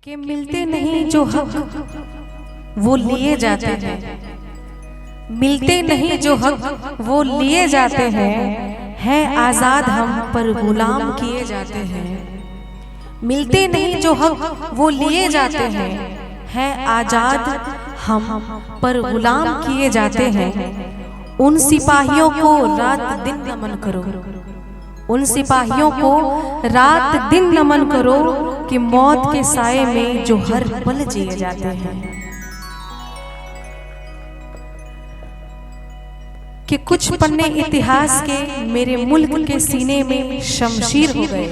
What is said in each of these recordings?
कि मिलते नहीं जो हक वो लिए जाते हैं, मिलते नहीं जो हक वो लिए जाते हैं आजाद हम पर गुलाम किए जाते हैं। मिलते नहीं जो हक वो लिए जाते हैं आजाद हम पर गुलाम किए जाते हैं। उन सिपाहियों को रात दिन नमन करो, उन सिपाहियों को रात दिन नमन करो कि मौत के साए में जो हर पल जिए जाते हैं। कि कुछ पन्ने इतिहास के मेरे मुल्क के सीने में शमशीर हो गए,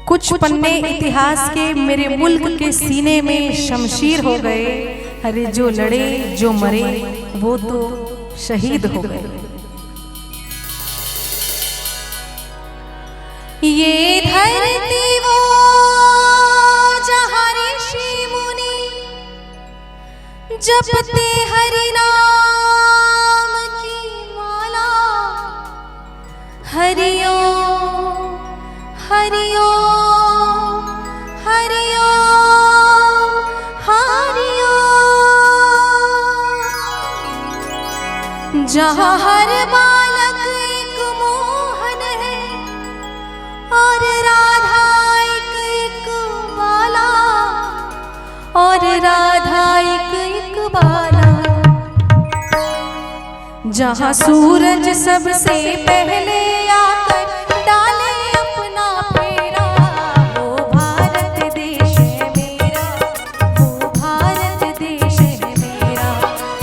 कुछ पन्ने इतिहास के मेरे मुल्क के सीने में शमशीर हो गए। अरे जो लड़े जो मरे वो तो शहीद हो गए। ये धरती वो जहाँ ऋषि मुनि जपते हरि नाम की माला, हरिओ हरिओ हरिओ हरिओ, जहाँ हर बालक एक मोहन है और राधा एक बाला, और राधा एक बाला। जहाँ सूरज सबसे पहले आकर डाले अपना फेरा, वो भारत देश है मेरा, वो भारत देश है मेरा।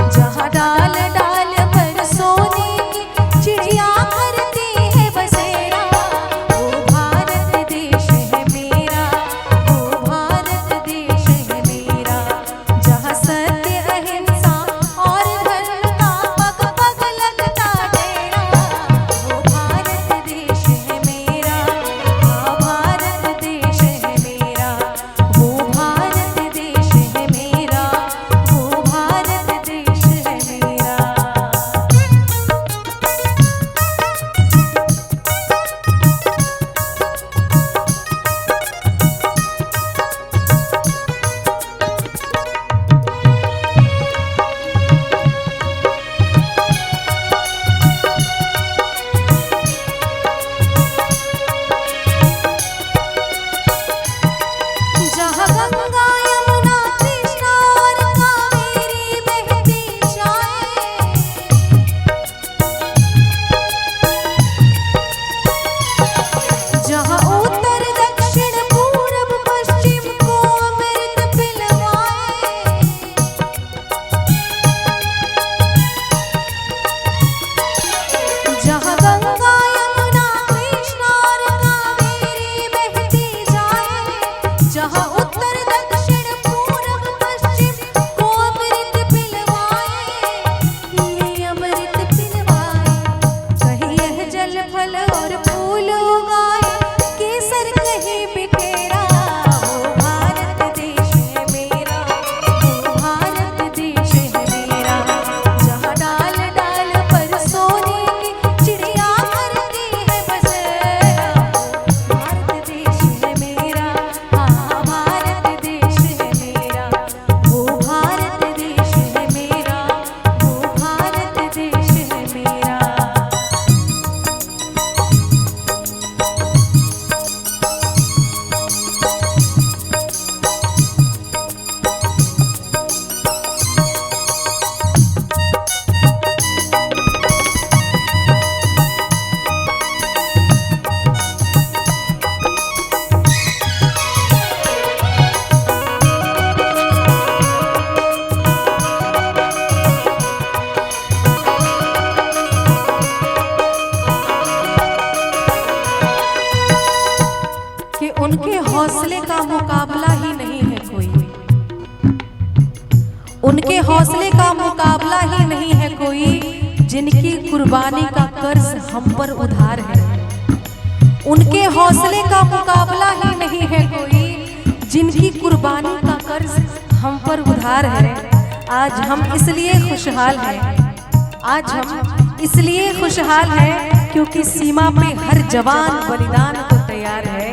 जहाँ डाल डाल पर सोने की चिड़िया करती है बसेरा, वो भारत देश है मेरा, वो भारत देश है मेरा। जहाँ सत्य अहिंसा और धर्म का पग पग लगता डेरा, वो भारत देश है मेरा, हाँ भारत देश है मेरा, वो भारत देश है मेरा, वो भारत देश है मेरा। जहाँ गंगा यमुना कृष्णा और कावेरी बहती जाए, जहाँ उत्तर दक्षिण पूरब पश्चिम को अमृत पिलवाए, जहाँ गंगा यमुना कृष्णा और कावेरी बहती जाए, जहाँ उत्तर दक्षिण पूरब पश्चिम को अमृत पिलवाए, ये अमृत पिलवाए। कहीं यह जल फल और फूल उगाए, केसर कहीं बिखेरा, वो भारत देश है मेरा, वो भारत देश है मेरा। जहाँ डाल डाल पर सोने की चिड़िया करती है बसेरा, भारत देश है मेरा, हाँ भारत देश है मेरा, वो भारत देश है मेरा, वो भारत देश है मेरा। कि उनके हौसले का मुकाबला ही नहीं है कोई, उनके हौसले का मुकाबला ही नहीं है कोई, जिनकी कुर्बानी का कर्ज हम पर उधार है। उनके हौसले का मुकाबला ही नहीं है कोई, जिनकी कुर्बानी का कर्ज हम पर उधार है। आज हम इसलिए खुशहाल हैं, आज हम इसलिए खुशहाल हैं क्योंकि सीमा पे हर जवान बलिदान को तैयार है,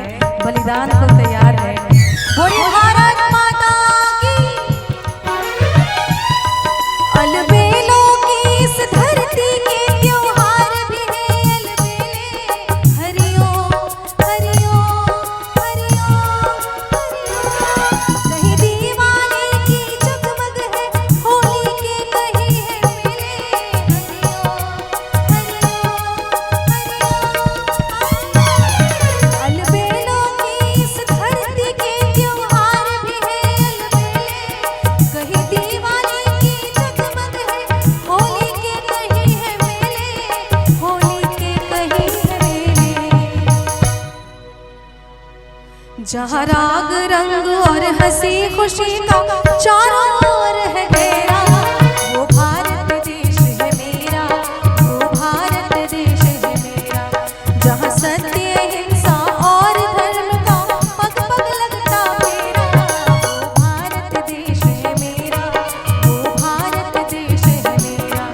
बलिदान को तैयार है। जहाँ राग रंग और हंसी खुशी का चारों ओर है घेरा, वो भारत देश है मेरा, वो भारत देश है मेरा। जहाँ सत्य हिंसा और धर्म का पग पग लगता मेरा, वो भारत देश है मेरा, वो भारत देश है मेरा।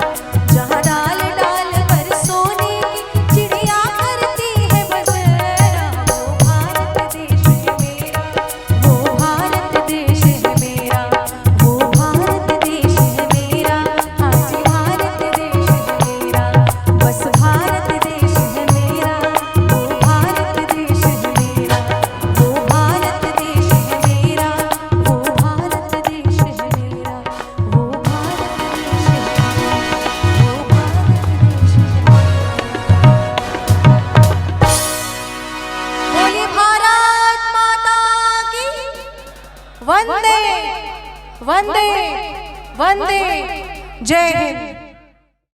जहाँ डाल डाल पर सोने की चिड़िया करती है बसेरा, वो भारत देश है मेरा, वो भारत देश है मेरा, वो भारत देश है मेरा। हाँ जी भारत देश है मेरा, बस भारत देश है मेरा, वो भारत देश है मेरा, वो भारत देश है मेरा, वो भारत देश है मेरा, वो भारत देश है मेरा, वो भारत देश है। बोली भारत माता की वंदे वंदे वंदे, जय हिंद।